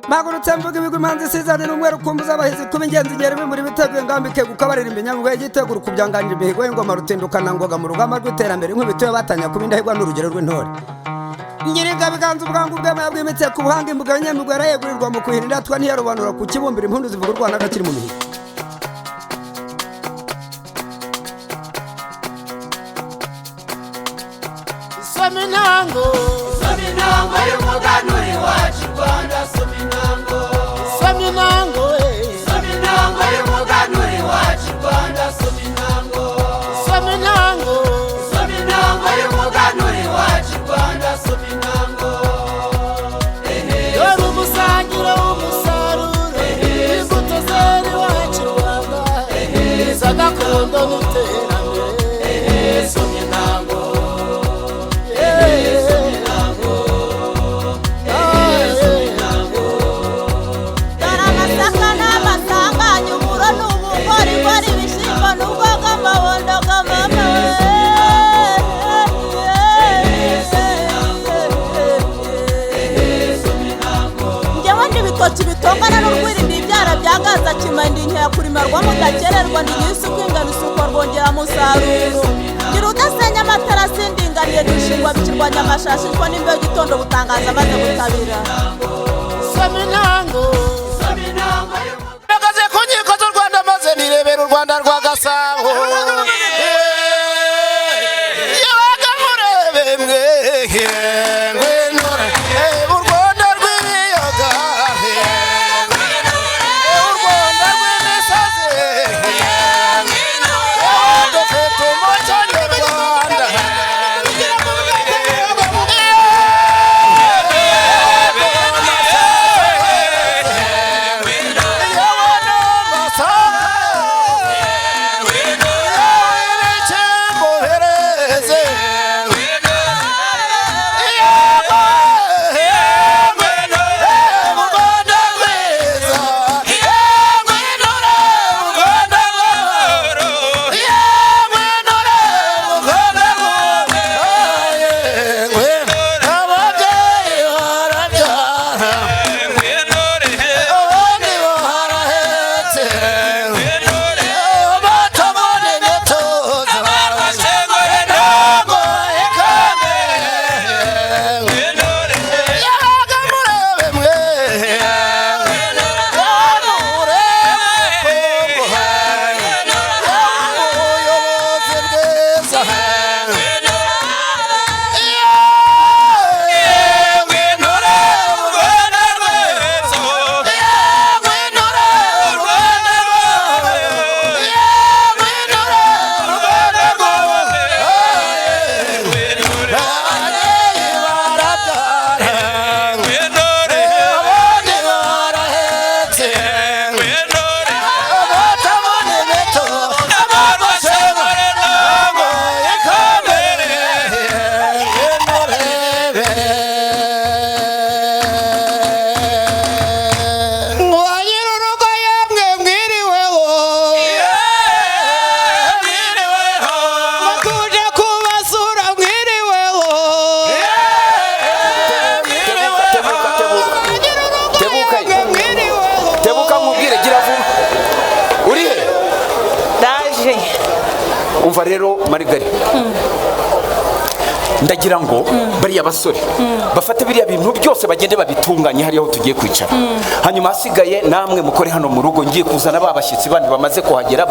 Magurutse mvuga ibigwi manzi sizane n'umweru kumbuza abahizi kuba ingenzi ngere muri biteguye ngambike gukabarira iminyango yagitegura kubyanganje ibihigo y'ingoma rutindukana ngoga mu rugamba rw'iterambere nk'ibituye batanya kuba indahigwa n'urugero rw'intore ngiringa biganza ubwangu bw'amaya bw'imitse ku buhanga imbuga y'anyamugara yegurirwa mu kuhirinda twa ntiyarobanura ku kibumbira impundu zivuga u Rwanda gakiri mu mihigo Sominango y'umuganuri wacu Rwanda Sominango y'umuganuri wacu Rwanda Sominango y'umuganuri wacu Rwanda Sominango Dore umusangira w'umusaruro imbuto zera iwacu Rwanda zagakondo n'iterambere Sominango Tongana n'urwirindi ibyara byagaza kimandi nkya kurimarwa mudakererwa ndigisi kwingana isuko rwongera musaruro gira udasenya amatara sindinganiye dushingwa bikirwanya amashashishwa n'imbeho gitondo butangaza maze gutabira Sominango Nagaze ku nkiko z'u Rwanda maze nirebera u Rwanda rwa Gasabo Yabaga murebe mwe umva rero Marigari ndagira ngo bariya basore bafate biriya bintu byose bagende babitunganye hariya aho tugiye kwicara hanyuma hasigaye namwe mukore hano mu rugo ngiye kuzana babashyitsi bandi bamaze kuhagera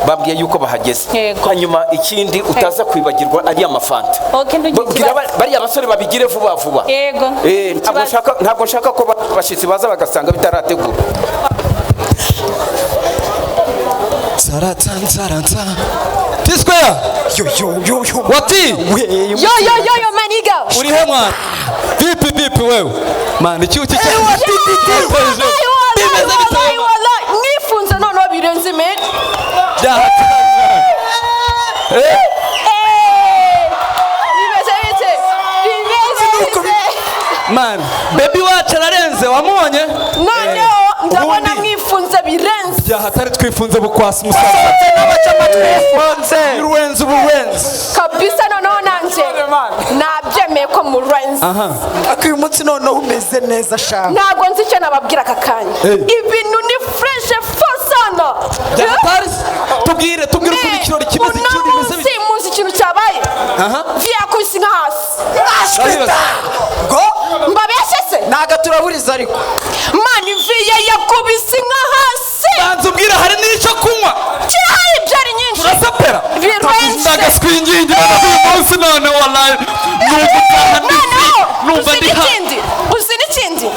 babwiye yuko bahageze hanyuma ikindi utaza kwibagirwa ari amafanta bariya basore babigire vuba vuba ntabwo nshaka ko abashyitsi baza bagasanga bitarategura Sarata T-Square yo Wati yo maniga uri he mwana pipi wewe man icyuti cye wallahi nifunze none birenze me man baby wacu ararenze wamubonye none ndabona mwifunze birenze byahatari twifunze bukwasi musaza n'abacama twifunze ubuwenzi kabisa none nanje nabyemeye ko ko murenze. Ako uyu munsi noneho umeze neza shaka. Ntabwo nzi icyo nababwira aka kanya. Ibintu ni fresh fasana. Tubwire ukuntu ikirori kimeze icyo bimeze bite. Muzi ikintu cyabaye. Yakubise nka hasi. Ngo mbabeshe se. Naga turaburiza ariko. Mani viye yakubise nka hasi. Banza ubwira hari n'icyo kunywa. Kirahari byari nyinshi. Turasapera. Birenze. Ndagaswingingira uyu munsi none wallahi. Numva ndi ikindi. Uzi n'ikindi.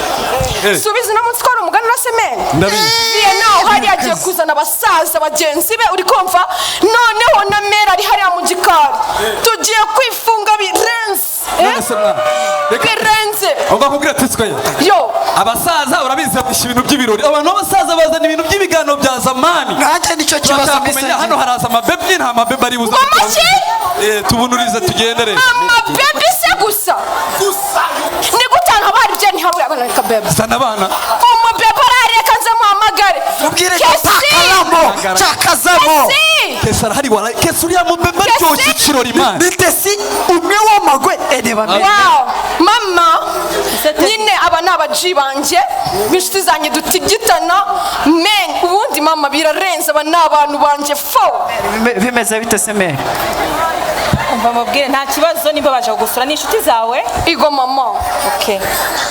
Subiza no munsi ko ari umugani na semeni. Ndabizi. Viye naho hari yagiye kuzana abasaza bagenzi be uri kumva noneho na mera ari hariya mu gikari. Tugiye kwifunga birenze. Birenze. Ugakubwira titswe. Yo. Abasaza urabizi bafite ibintu by'ibirori. Abantu b'abasaza bazana ibintu by'ibigano bya zamani. Nanjye nicyo kibazo kumenya hano haraza amabebe nta mabebe ari buza. Tubunurize tugendere. Amabebe se gusa. Ni gutanga bari bye ntihabura abana kabebe. Sana abana. Umubebe arareka nze muhamagare. Ubwire takalamo. Chakazamo. Kesara hari wala kesuriya mubebe cyo kirori man. Bitesi umwe w'amagwe edeba. Wow. Mama. Nyine aba nabaji banje bishiti zanye dutigitana men ubundi mama birarenze aba nabantu banje fo. Bimeze bite semere? Umva mubwire nta kibazo niba baje kugusura n'inshuti zawe. Igo mama. Okay.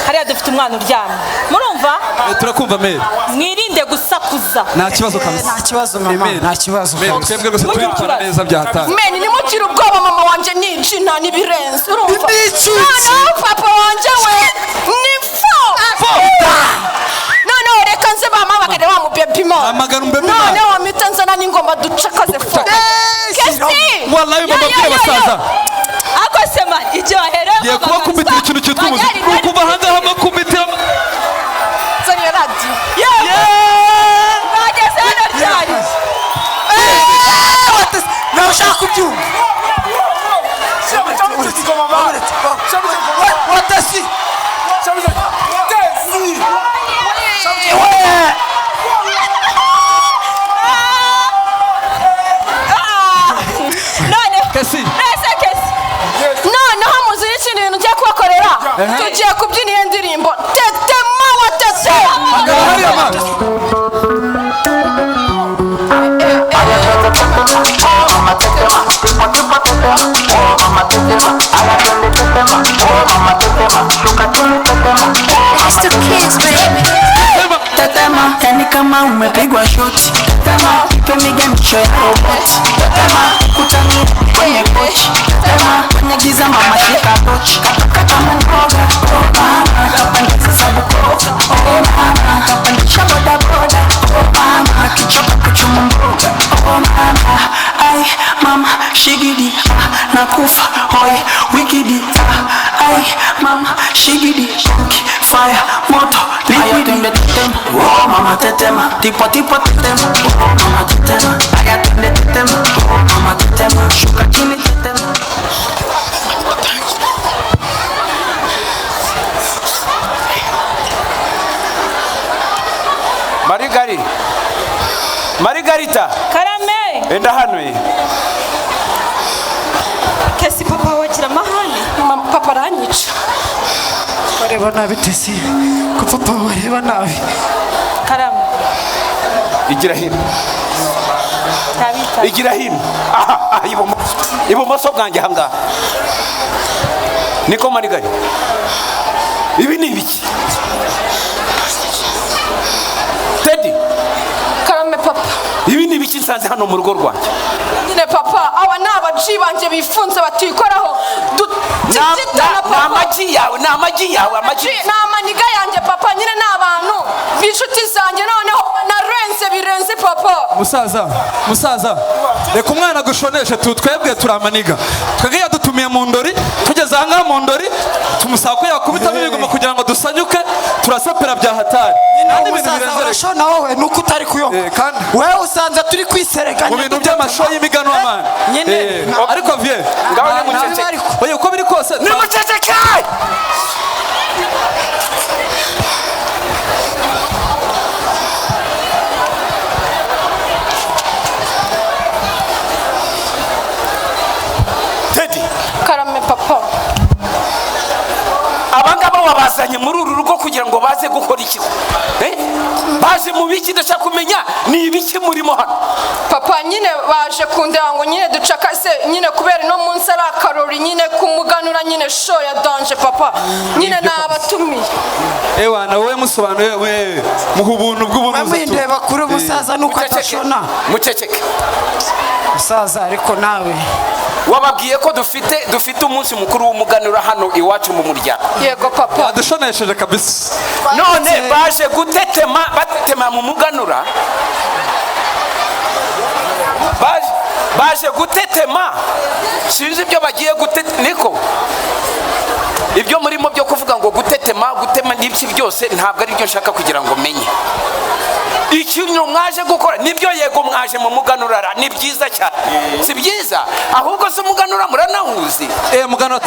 Hariya dufite umwana uryamye. Murumva? Turakumva mere. Mwirinde gusakuza. Nta kibazo kabisa. Nta kibazo mama. Nta kibazo. Twebwe rwose tubikora neza byatanga. Men ni mukira ubwoba mama wanje nijina nibirenze. Urumva? None papa wanje we ni fo. None reka nze bama bagade wa mubebe mo. Amagara mubebe. None wa mitanzana n'ingoma ducakaze fo. Kesi. Wallahi baba basaza. Ako sema icyo ahereye. Ye kuba kumbitira ikintu cyitwa umuziki. Kuva hanze hama kumbitira. Sani radio. Bageze hano cyane. Nashaka kubyumva. Watasi. noneho muzi ikintu ibintu ugiye kubakorera tugiye kubyina iyo ndirimbo tetema watese. Tetema, yani kama umepigwa shoti. Tetema, pemige mcho ya roboti. Tetema, kutani kwenye kochi. Tetema, kwenye giza mama shika tochi. Kata mboga, oh mama. Kapandisha sabu kocha, oh mama. Kapandisha boda boda, oh mama. Kichoka kuchuma mboga, oh mama. Ay, mama, shigidi, nakufa, hoi, wikidi. Ay, mama, shigidi, fire, moto, liquidi. Oh mama tetema, tipo tipo tetema. Oh mama tetema, aya tende tetema. Oh mama tetema, shuka chini tetema. Margarita. Karame. Enda hano. Kesi papa wagira mahane. Mama papa aranyica. Bareba nabi tesi. Ko papa bareba nabi. Karame. Igira hino. Tabita. Igira hino. Aha, ibumoso bwanjye hanga. Niko Margarita. Ibi ni ibiki? Teddy. Karame papa. Ibi ni ibiki nsanze hano mu rugo rwanjye? Nyine papa aba nabaji banje bifunze batikoraho. Amaji yawe, amaji. Namaniga yanjye papa nyine nabantu bishuti zanjye noneho narenze birenze papa. Musaza. Reka umwana gushonesha twebwe turamaniga. Twebwe yadutumiye mu ndori, tugeze aha mu ndori, tumusaba ko yakubitamo ibigoma kugira ngo dusanyuke, turasapera bya hatari. Musaza urashona wowe nuko utari kuyoba. Wewe usanze turi kwisereganya. Mu bintu by'amasho y'imigano amana. Ariko vie, ngaho ni mucece. Oye uko biri kose. Ni mucece. Karame papa. bakora iki baje mu biki ndashaka kumenya ni ibiki murimo hano papa nyine baje kundeba ngo nyine ducakase nyine kubera no munsi ari akarori nyine kumuganura nyine show ya danje papa nyine nabatumiye ewana wowe musobanuye we muha ubuntu bw'ubunuzi tu ndeba kuri umusaza nuko atashona muceceke musaza ariko nawe wababwiye ko dufite umunsi mukuru w'umuganura hano iwacu mu muryango yego papa yadushonesheje kabisa none baje gutetema batema mu muganura baje gutetema sinzi ibyo bagiye gutetema niko ibyo murimo byo kuvuga ngo gutema n'ibiki byose ntabwo ari byo nshaka kugira ngo menye ikintu mwaje gukora nibyo yego mwaje mu muganura ni byiza cyane si byiza ahubwo se umuganura muranahuzi muganura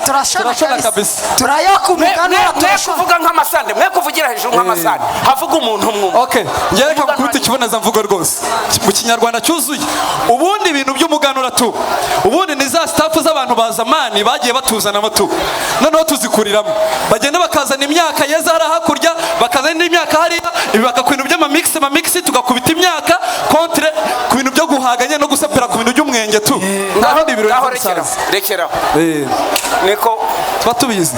turashona kabisa turayakumugana kuvuga nk'amasande mwe kuvugira hejuru nk'amasande havuga umuntu umwe okay ngereka gukubita ikiboneza mvugo rwose mu kinyarwanda cyuzuye ubundi ibintu by'umuganura tu ubundi ni za staff z'abantu ba zamani bagiye batuzana amatu noneho tuzikuriramo bagenda bakazana imyaka yeza hari hakurya bakazana imyaka hariya ibaka ibintu by'amamixi tugakubita imyaka kontre ku bintu byo guhaganya no gusapira ku bintu by'umwenge tu ngaho rekeraho niko tuba tubizi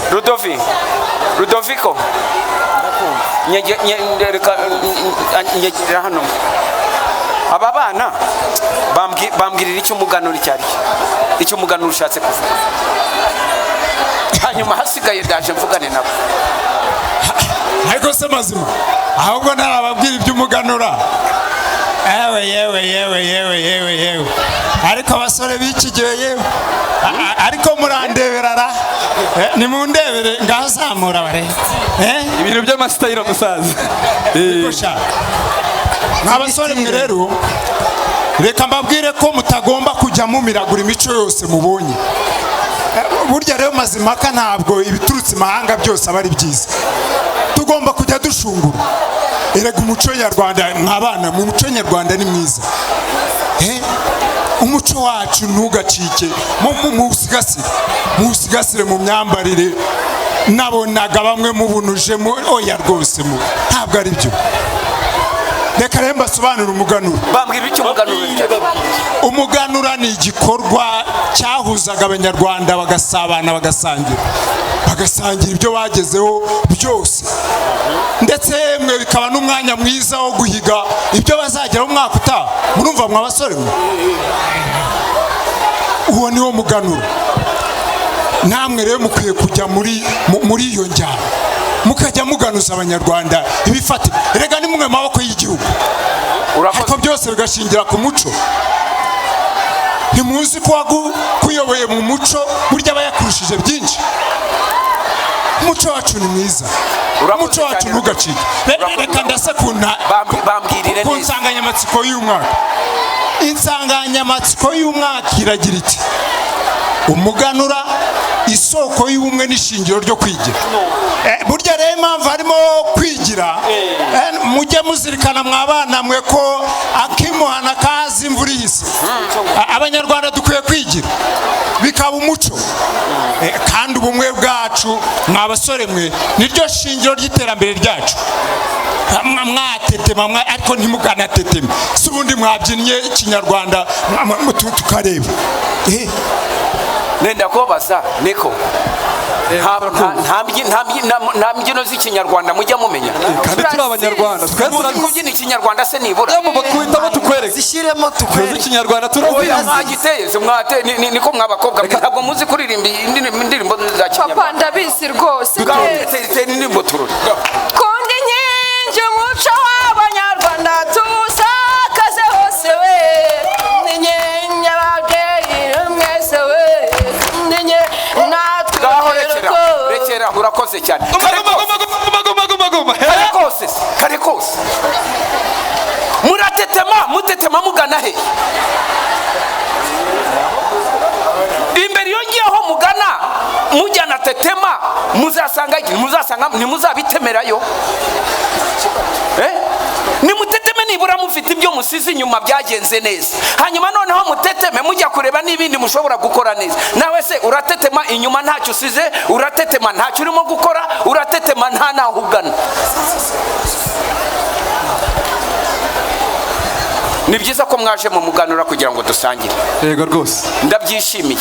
Rudoviko nyegera hano aba bana bambwirira icyo umuganura icyo umuganura ushatse kuvuga hanyuma hasigaye ndaje mvugane nabo ariko se mazima ahubwo narababwira iby'umuganura yewe ariko abasore b'iki gihe yewe ariko murandeberara nimundebere ngaho zamura barebe ibintu by'amasitayiro musaza nk'abasore mwe rero reka mbabwire ko mutagomba kujya mumiragura imico yose mubonye burya rero Mazimaka ntabwo ibiturutse imahanga byose aba ari byiza tugomba kujya dushungura erega umuco nyarwanda nk'abana mu muco nyarwanda ni mwiza umuco wacu ntugacike muwusigasire mu myambarire nabonaga bamwe mubunuje oya rwose ntabwo ari byo reka rero mbasobanurire umuganura bambwira icyo umuganura ni igikorwa cyahuzaga abanyarwanda bagasabana bagasangira ibyo bagezeho byose ndetse mwe bikaba n'umwanya mwiza wo guhiga ibyo bazageraho umwaka utaha murumva mwa basore mwe uwo niwo muganura namwe rero mukwiye kujya muri iyo njyana mukajya muganuza abanyarwanda ibifate erega ni mwe maboko y'igihugu ariko byose bigashingira ku muco ntimuzi ko kuyoboye mu muco burya aba yakurushije byinshi umuco wacu ni mwiza umuco wacu ntugacike reka ndase ku nsanganyamatsiko y'umwaka insanganyamatsiko y'umwaka iragira iti umuganura isoko y'ubumwe n'ishingiro ryo kwigira burya rero impamvu harimo kwigira mujye muzirikana mwabana mwe ko akimuhana kazi imvura ihise abanyarwanda dukwiye kwigira bikaba umuco kandi ubumwe bwacu mwa basore mwe niryo shingiro ry'iterambere ryacu mwatetema ariko ntimuganateteme si ubundi mwabyinnye kinyarwanda tukareba nenda kubabaza niko nta mbyino z'ikinyarwanda mujya mumenya kandi turi abanyarwanda twese kubyina ikinyarwanda se nibura bakubitamo tukwereke zishyiremo tukwereke ikinyarwanda turabizi mwagiteye niko mwabakobwa ntabwo muzi kuririmba indirimbo za kinyarwanda papa ndabizi rwose indirimbo tururi kundi inkingi umuco w'abanyarwanda tusakaze hose we ninyenye ababyeyi mwese we ninye natwe rekera urakoze cyane kare kose mutetema mugana he imbere yongeyeho mugana mujyana tetema muzasanga ntimuzabitemerayo nimuteteme nibura mufite ibyo musize inyuma byagenze neza, hanyuma noneho muteteme mujya kureba n'ibindi mushobora gukora neza. Nawe se uratetema inyuma ntacyo usize, uratetema ntacyo urimo gukora, uratetema nta naho ugana. Ni byiza ko mwaje mu muganura kugira ngo dusangire. Yego rwose Ndabyishimiye.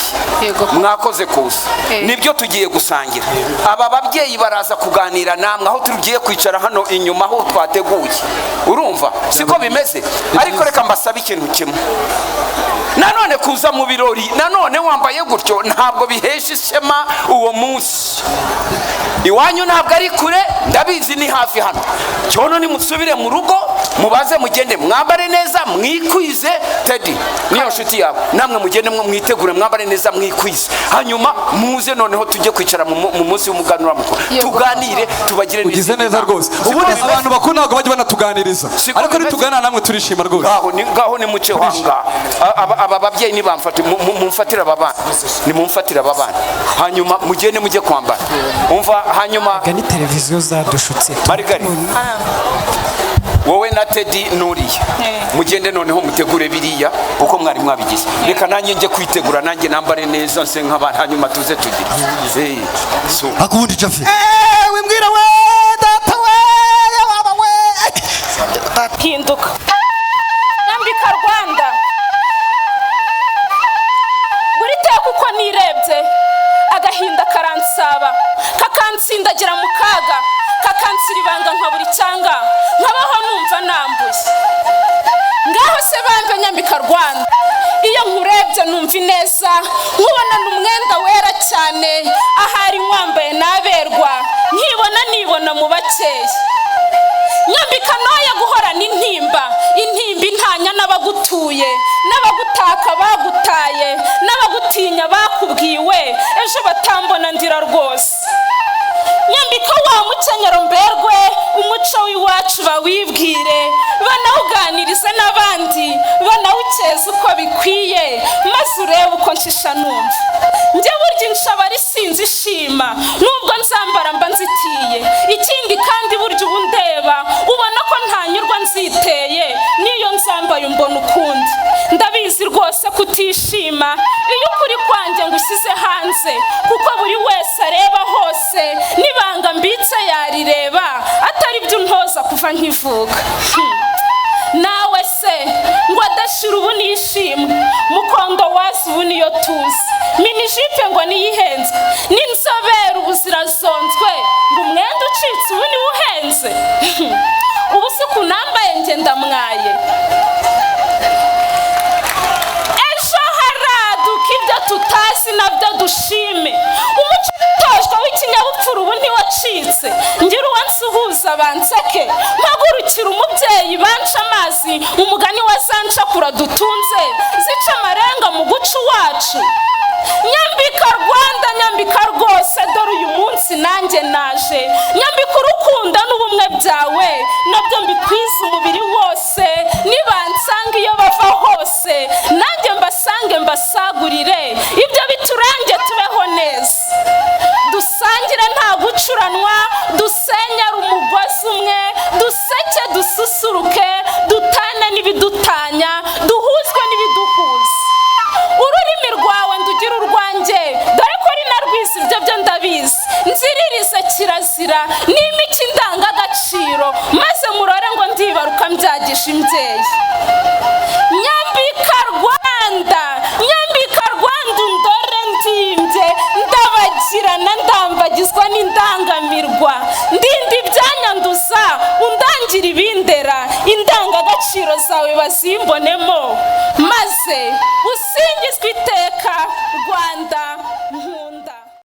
Mwakoze kuza. Nibyo tugiye gusangira. Aba babyeyi baraza kuganira namwe aho tugiye kwicara hano inyuma aho twateguye. Urumva? Siko bimeze. Ariko reka mbasaba ikintu kimwe. Nanone kuza mu birori, nanone wambaye gutyo ntabwo bihesha ishema uwo munsi. Iwanyu ntabwo ari kure, ndabizi ni hafi hano. Cyono ni musubire mu rugo, mubaze mugende mwambare neza, mwikwize. Teddy niyo nshuti yawe, namwe mugende mwitegure mwambare neza, mwikwize. Hanyuma muze noneho tujye kwicara mu munsi w'umuganura mukuru. Tuganire, tubagire neza. Ugize neza rwose. Ubundi abantu bakuru ntabwo bajya banatuganiriza. Ariko nitugana namwe turishima rwose. Ngaho ni muce wanga. Aba babyeyi nibamfate mumfatira ababana. Ni mumfatira ababana. Hanyuma mugende mujye kwambara. Umva hanyuma gani televiziyo zadushutse. Marigari. Wowe na Teddy nuriya. Mugende noneho mutegure biriya uko mwari mwabigize. Reka nanjye nje kwitegura nanjye nambare neza nse nk'abantu hanyuma tuze tugire. So akubundi Jafi. Wimbwira we data we baba we. Hinduka Nyambika Rwanda. Buri teka uko nirebye agahinda karansaba, kakansindagira mu kaga, kakansira ibanga nka buri cyanga, nkabaho numva nambuye. Ngaho se bambe Nyambika Rwanda, iyo nkurebye numva ineza, nkubona n'umwenda wera cyane, ahari nkwambaye naberwa, nibona mu bakeya. Nyambika noye guhorana intimba intanya n'abagutuye, n'abagutaka bagutaye, n'abagutinya bakubwiwe, ejo batambona ndira rwose. Nyambika wa mukenyero mberwe, umuco w'iwacu bawibwire, banawuganirize n'abandi, banawukeze uko bikwiye, maze urebe uko nshisha numva. Njye burya inshabari sinzi ishima, nubwo nzambara mba nzitiye. Ikindi kandi burya ubu ndeba, ubona ko ntanyurwa nziteye, niyo nzambaye umbona ukundi. Ndabizi rwose kutishima, iyo ukuri kwanjye ngushyize hanze, kuko buri wese areba hose, nibanga mbitse yarireba, atari byo ntoza kuva nkivuka. Nawe se ngo adashira ubu nishimwe, mukondo wazi ubu niyo tuzi, minijipe ngo niyihenze, n'inzobere ubu zirazonzwe, ngo umwenda ucitse ubu niwo uhenze. Ubu si kunambaye nge ndamwaye. Ejo haraduka ibyo tutazi nabyo dushime, umuco utojwe w'ikinyabupfura ubu ntiwacitse. Ngira uwansuhuza banseke, mpagurukira umubyeyi banca amazi, umugani wa zancakura dutunze, zica amarenga mu guca wacu. Nyambika Rwanda, Nyambika rwose, dore uyu munsi nanjye naje. Nyambika urukundo n'ubumwe byawe, nabyo mbikwiza umubiri wose, nibansanga iyo bava hose, nanjye mbasange mbasagurire, ibyo biturange tubeho neza. Dusangire nta gucuranwa, dusenyere umugozi umwe, duseke dususuruke, dutane n'ibidutanya, duhuzwe n'ibiduhuza. Ururimi rwawe ndugira urwanjye, dore ko ari na rwiza ibyo byo ndabizi. Nziririze kirazira n'imico indangagaciro, maze murore ngo ndibaruka mbyagisha imbyeyi. Nyambika Rwanda, Nyambika Rwanda, undore ndimbye, ndabagirana ndambagizwa n'indangamirwa, ndindi ibyanyanduza, undangira ibindera, indangagaciro zawe bazimbonemo, maze usingizwe iteka Rwanda.